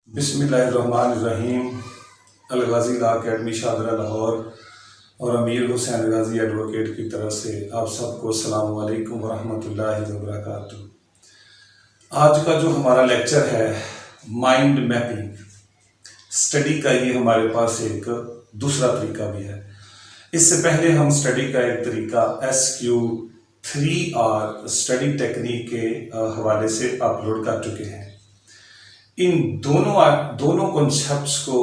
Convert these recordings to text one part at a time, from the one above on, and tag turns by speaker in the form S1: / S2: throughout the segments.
S1: بسم اللہ الرحمن الرحیم. الغازی لا اکیڈمی شاہدرہ لاہور اور امیر حسین غازی ایڈوکیٹ کی طرف سے آپ سب کو السلام علیکم ورحمۃ اللہ وبرکاتہ. آج کا جو ہمارا لیکچر ہے مائنڈ میپنگ اسٹڈی کا، یہ ہمارے پاس ایک دوسرا طریقہ بھی ہے. اس سے پہلے ہم اسٹڈی کا ایک طریقہ SQ3R اسٹڈی ٹیکنیک کے حوالے سے اپلوڈ کر چکے ہیں. ان دونوں کنسیپٹس کو،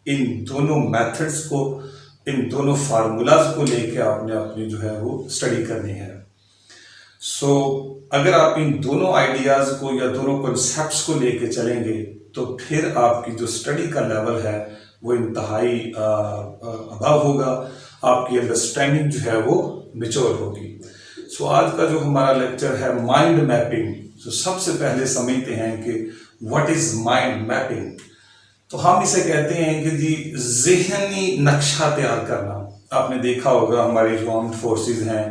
S1: ان دونوں میتھڈس کو، ان دونوں فارمولاز کو لے کے آپ نے اپنی جو ہے وہ اسٹڈی کرنی ہے. اگر آپ ان دونوں آئیڈیاز کو یا دونوں کنسیپٹس کو لے کے چلیں گے تو پھر آپ کی جو اسٹڈی کا لیول ہے وہ انتہائی ابو ہوگا، آپ کی انڈرسٹینڈنگ جو ہے وہ میچور ہوگی. آج کا جو ہمارا لیکچر ہے مائنڈ میپنگ، سب سے پہلے سمجھتے ہیں کہ واٹ از مائنڈ میپنگ. تو ہم اسے کہتے ہیں کہ جی ذہنی نقشہ تیار کرنا. آپ نے دیکھا ہوگا ہماری جو آرمڈ فورسز ہیں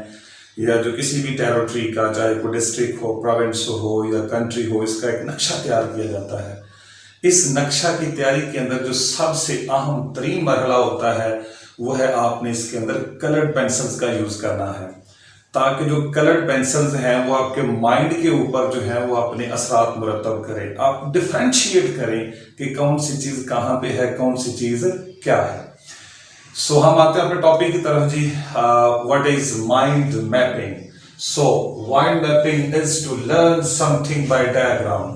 S1: یا جو کسی بھی ٹیریٹری کا، چاہے کوئی ڈسٹرکٹ ہو، پروونس ہو یا کنٹری ہو، اس کا ایک نقشہ تیار کیا جاتا ہے. اس نقشہ کی تیاری کے اندر جو سب سے اہم ترین مرحلہ ہوتا ہے وہ ہے آپ نے اس کے اندر کلرڈ پینسلز کا یوز کرنا ہے، تاکہ جو کلرڈ پینسلز ہیں وہ آپ کے مائنڈ کے اوپر جو ہیں وہ اپنے اثرات مرتب کریں. آپ ڈیفرینشیٹ کریں کہ کون سی چیز کہاں پہ ہے، کون سی چیز کیا ہے. ہم آتے ہیں اپنے ٹاپک کی طرف. جی what is mind mapping. Mind mapping is to learn something by diagram.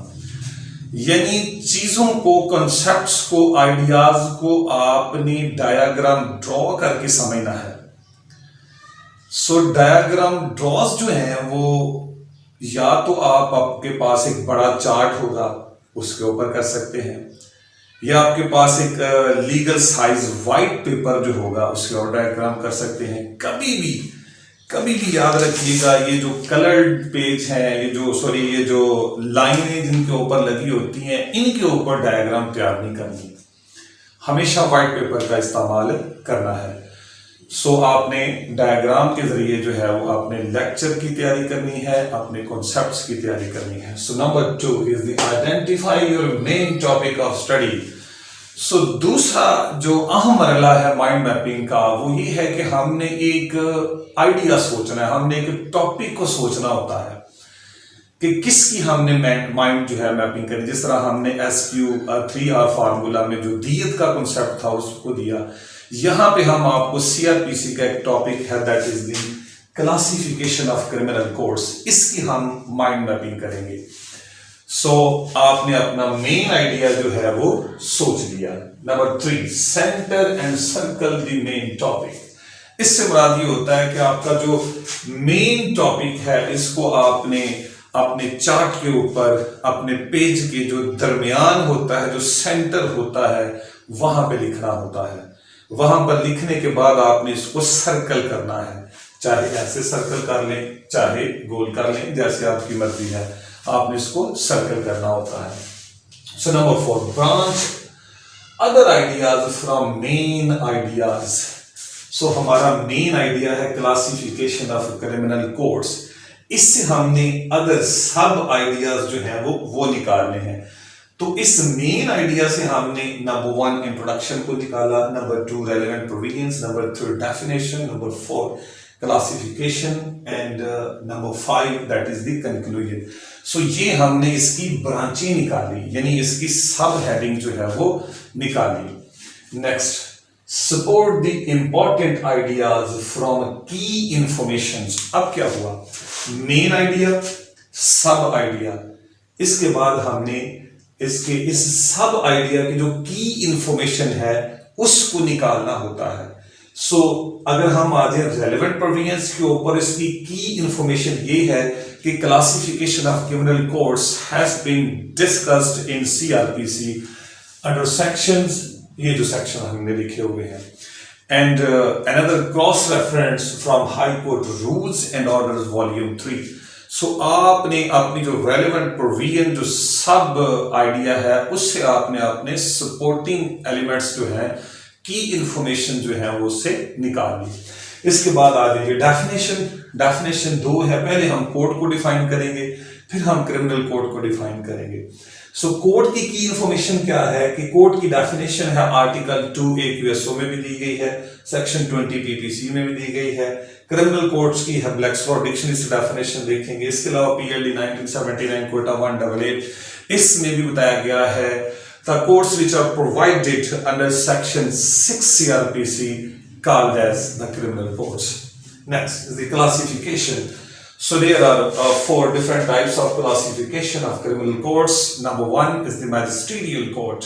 S1: یعنی چیزوں کو، کنسیپٹس کو، آئیڈیاز کو آپ نے ڈائیگرام ڈرا کر کے سمجھنا ہے. ڈائیگرام ڈراز جو ہیں وہ یا تو آپ کے پاس ایک بڑا چارٹ ہوگا اس کے اوپر کر سکتے ہیں، یا آپ کے پاس ایک لیگل سائز وائٹ پیپر جو ہوگا اس کے اوپر ڈائیگرام کر سکتے ہیں. کبھی بھی یاد رکھیے گا، یہ جو کلرڈ پیج ہیں، یہ جو لائنیں جن کے اوپر لگی ہوتی ہیں، ان کے اوپر ڈائیگرام تیار نہیں کرنی، ہمیشہ وائٹ پیپر کا استعمال کرنا ہے. آپ نے ڈائیگرام کے ذریعے جو ہے وہ اپنے لیکچر کی تیاری کرنی ہے، اپنے کنسیپٹس کی تیاری کرنی ہے. Number 2 is the identify your main topic of study. دوسرا جو اہم مرحلہ ہے مائنڈ میپنگ کا وہ یہ ہے کہ ہم نے ایک آئیڈیا سوچنا ہے، ہم نے ایک ٹاپک کو سوچنا ہوتا ہے کہ کس کی ہم نے مائنڈ جو ہے میپنگ کرنی. جس طرح ہم نے SQ3R فارمولا میں جو دیت کا کنسیپٹ تھا اس کو دیا، یہاں پہ ہم آپ کو CRPC کا ایک ٹاپک ہے that is the classification of criminal codes, اس کی ہم مائنڈ میپنگ کریں گے. آپ نے اپنا مین آئیڈیا جو ہے وہ سوچ لیا. Number 3 centre and circle the main topic. اس سے مراد یہ ہوتا ہے کہ آپ کا جو مین ٹاپک ہے اس کو آپ نے اپنے چارٹ کے اوپر، اپنے پیج کے جو درمیان ہوتا ہے، جو سینٹر ہوتا ہے، وہاں پہ لکھنا ہوتا ہے. وہاں پر لکھنے کے بعد آپ نے اس کو سرکل کرنا ہے، چاہے ایسے سرکل کر لیں، چاہے گول کر لیں، جیسے آپ کی مرضی ہے، آپ نے اس کو سرکل کرنا ہوتا ہے. Number 4 branch other ideas from main ideas. ہمارا مین آئیڈیا ہے کلاسیفیکیشن آف کرمنل کوڈس. اس سے ہم نے ادر سب آئیڈیاز جو ہیں وہ نکالنے ہیں. تو اس مین آئیڈیا سے ہم نے نمبر 1 انٹروڈکشن کو نکالا، number 2 relevant provisions, number 3 definition, number 4 classification and number 5 that is the conclusion. یہ ہم نے اس کی برانچیں نکالی، یعنی اس کی سب ہیڈنگ جو ہے وہ نکالی. Next support the important ideas from کی انفارمیشنز. اب کیا ہوا، مین آئیڈیا، سب آئیڈیا، اس کے بعد ہم نے اس سب آئیڈیا کی جو کی انفارمیشن ہے اس کو نکالنا ہوتا ہے. اگر ہم آ جائیں ریلیونٹ پروویژنس کے اوپر، اس کی انفارمیشن یہ ہے کہ classification of criminal codes has been discussed in CRPC under sections, یہ جو سیکشن ہم نے لکھے ہوئے ہیں، and another cross reference from High Court Rules and Orders Volume 3. آپ نے اپنی جو ریلیونٹ پروویژن، جو سب آئیڈیا ہے، اس سے آپ نے اپنے سپورٹنگ ایلیمنٹس جو ہیں، کی انفارمیشن جو ہے وہ اس سے نکال لی. اس کے بعد آ جائیے ڈیفینیشن 2 ہے. پہلے ہم کوڈ کو ڈیفائن کریں گے, پھر ہم کرمنل کوڈ کو ڈیفائن کریں گے. سو کوڈ کی انفارمیشن کیا ہے کہ کوڈ کی ڈیفینیشن ہے آرٹیکل 2 AQSO میں بھی دی گئی ہے, سیکشن 20 PPC میں بھی دی گئی ہے. کرمنل کوڈز کی ہے بلیکسفورڈ ڈکشنری سے ڈیفینیشن دیکھیں گے. اس کے علاوہ PLD 1979 کوٹا 188 اس میں بھی بتایا گیا ہے the codes which are provided under section 6 CRPC called as the criminal codes. Next is the classification. So there are 4 different types of classification of criminal codes. Number 1 is the magisterial court.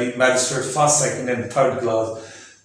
S1: the magistrate first, second and third class.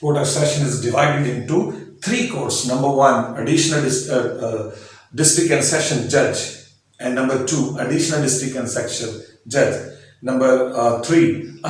S1: court of session is divided into 3 courts. Number 1 additional district and session judge, and number 2 additional district and section judge. Number 3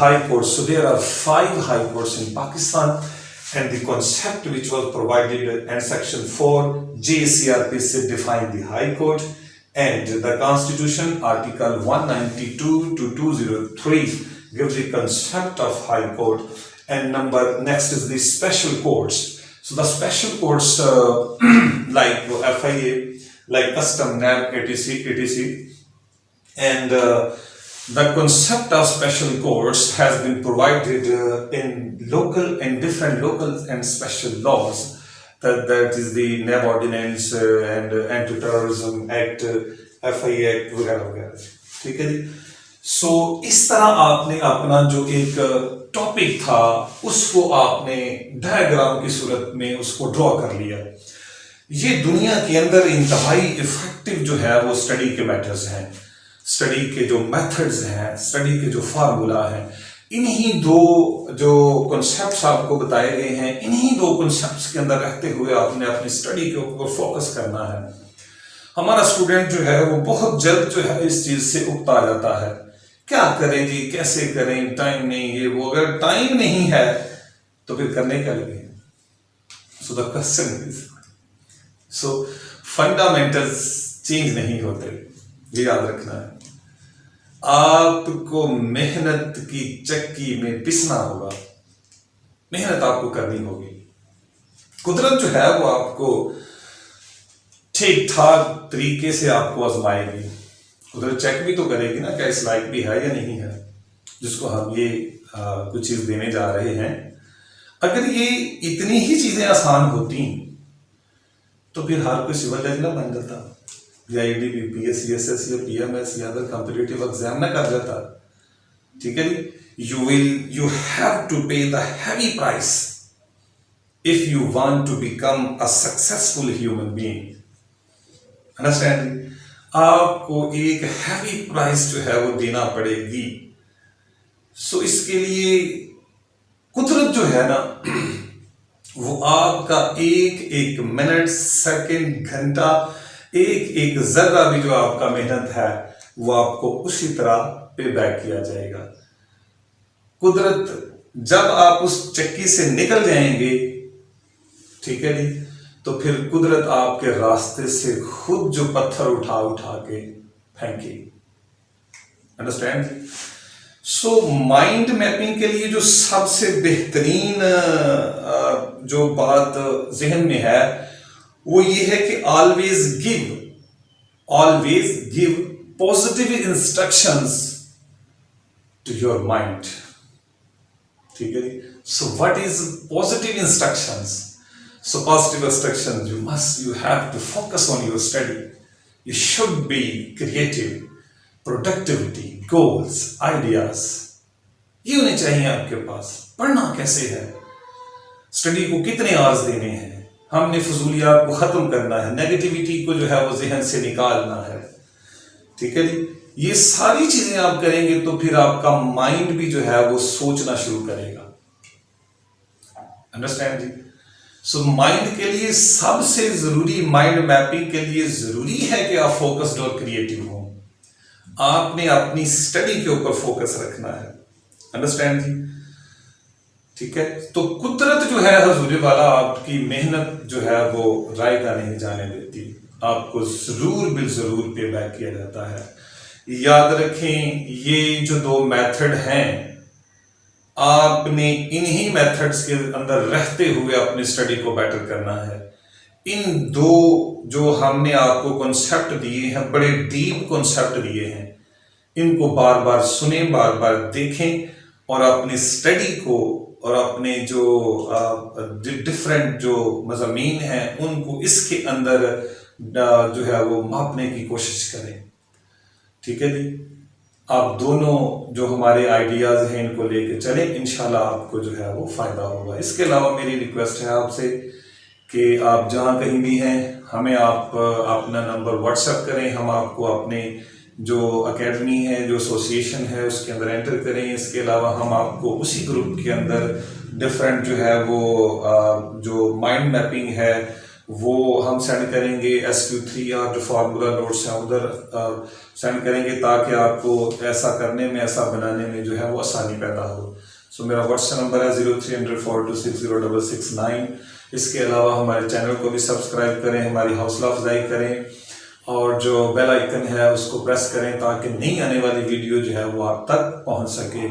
S1: high courts. So there are 5 high courts in Pakistan, and the concept which was provided and section 4 JCRPC defined the high court, and the constitution article 192 to 203 gives the concept of high court. And next is the special courts. So the special courts like FIA, like custom, NAB, etc. And the concept of special courts has been provided in different local and special laws. That is the NAB ordinance and Anti-Terrorism Act, FIA Act وغیرہ وغیرہ. ٹھیک ہے جی. سو اس طرح آپ نے اپنا جو ایک ٹاپک تھا اس کو آپ نے ڈائیگرام کی صورت میں اس کو ڈرا کر لیا. یہ دنیا کے اندر انتہائی افیکٹو جو ہے وہ اسٹڈی کے میتھڈز ہیں, اسٹڈی کے جو میتھڈز ہیں, اسٹڈی کے جو فارمولا ہیں, انہی 2 جو کنسیپٹس آپ کو بتائے گئے ہیں, انہی 2 کنسیپٹس کے اندر رہتے ہوئے آپ نے اپنی اسٹڈی کے اوپر فوکس کرنا ہے. ہمارا اسٹوڈنٹ جو ہے وہ بہت جلد جو ہے اس چیز سے اکتا جاتا ہے, کیا کریں جی, کیسے کریں, ٹائم نہیں, یہ وہ. اگر ٹائم نہیں ہے تو پھر کرنے کا لگے. So the question is, so fundamentals change نہیں ہوتے, یہ یاد رکھنا ہے. آپ کو محنت کی چکی میں پسنا ہوگا, محنت آپ کو کرنی ہوگی. قدرت جو ہے وہ آپ کو ٹھیک ٹھاک طریقے سے آپ کو آزمائے گی. قدرت چیک بھی تو کرے گی نا کہ اس لائق بھی ہے یا نہیں ہے جس کو ہم یہ کچھ چیز دینے جا رہے ہیں. اگر یہ اتنی ہی چیزیں آسان ہوتی تو پھر ہر کوئی سول جج نہ بن جاتا, یا ADP, PS, CSS یا PMS یا ادر کمپٹیٹیو ایگزام نہ کر جاتا. ٹھیک ہے جی. you have to pay the heavy price if you want to become a successful human being. Understand? آپ کو ایک ہیوی پرائز جو ہے وہ دینا پڑے گی. سو اس کے لیے قدرت جو ہے نا وہ آپ کا ایک منٹ, سیکنڈ, گھنٹہ, ایک ذرہ بھی جو آپ کا محنت ہے وہ آپ کو اسی طرح پے بیک کیا جائے گا. قدرت جب آپ اس چکی سے نکل جائیں گے, ٹھیک ہے جی, تو پھر قدرت آپ کے راستے سے خود جو پتھر اٹھا کے پھینکے. انڈرسٹینڈ؟ سو مائنڈ میپنگ کے لیے جو سب سے بہترین جو بات ذہن میں ہے وہ یہ ہے کہ always give positive instructions to your mind. ٹھیک ہے جی. So what is positive instructions? So positive instructions, you have to focus on your study. You should be creative, productivity, goals, ideas. یہ ہونے چاہیے آپ کے پاس. پڑھنا کیسے ہے, اسٹڈی کو کتنے آورز دینے ہیں, ہم نے فضولیات کو ختم کرنا ہے, نیگیٹیوٹی کو جو ہے وہ ذہن سے نکالنا ہے. ٹھیک ہے جی. یہ ساری چیزیں آپ کریں گے تو پھر آپ کا مائنڈ بھی جو ہے وہ سوچنا شروع کرے گا. انڈرسٹینڈ جی. سو مائنڈ کے لیے سب سے ضروری, مائنڈ میپنگ کے لیے ضروری ہے کہ آپ فوکسڈ اور کریٹو ہوں. آپ نے اپنی اسٹڈی کے اوپر فوکس رکھنا ہے. انڈرسٹینڈ جی. ٹھیک ہے. تو قدرت جو ہے حضور والا آپ کی محنت جو ہے وہ رائے کا نہیں جانے دیتی. آپ کو ضرور بالضرور پے بیک کیا جاتا ہے۔ یاد رکھیں یہ جو 2 میتھڈ ہیں، آپ نے انہی میتھڈز کے اندر رہتے ہوئے اپنی اسٹڈی کو بیٹر کرنا ہے۔ ان 2 جو ہم نے آپ کو کنسیپٹ دیے ہیں، بڑے ڈیپ کنسیپٹ دیے ہیں، ان کو بار بار سنیں، بار بار دیکھیں اور اپنی اسٹڈی کو اور اپنے جو ڈفرینٹ جو مضامین ہیں ان کو اس کے اندر جو ہے وہ ماپنے کی کوشش کریں۔ ٹھیک ہے جی، آپ دونوں جو ہمارے آئیڈیاز ہیں ان کو لے کے چلیں، انشاءاللہ آپ کو جو ہے وہ فائدہ ہوگا۔ اس کے علاوہ میری ریکویسٹ ہے آپ سے کہ آپ جہاں کہیں بھی ہیں ہمیں آپ اپنا نمبر واٹس ایپ کریں، ہم آپ کو اپنے جو اکیڈمی ہے، جو ایسوسیشن ہے اس کے اندر انٹر کریں۔ اس کے علاوہ ہم آپ کو اسی گروپ کے اندر ڈفرینٹ جو ہے وہ جو مائنڈ میپنگ ہے وہ ہم سینڈ کریں گے، SQ3R جو فارمولا نوٹس ہیں ادھر سینڈ کریں گے تاکہ آپ کو ایسا کرنے میں، ایسا بنانے میں جو ہے وہ آسانی پیدا ہو۔ میرا واٹس ایپ نمبر ہے 030042606669۔ اس کے علاوہ ہمارے چینل کو بھی سبسکرائب کریں، ہماری حوصلہ افزائی کریں اور جو بیل آئیکن ہے اس کو پریس کریں تاکہ نئی آنے والی ویڈیو جو ہے وہ آپ تک پہنچ سکے۔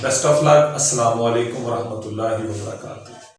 S1: بیسٹ آف لک۔ السلام علیکم ورحمۃ اللہ وبرکاتہ۔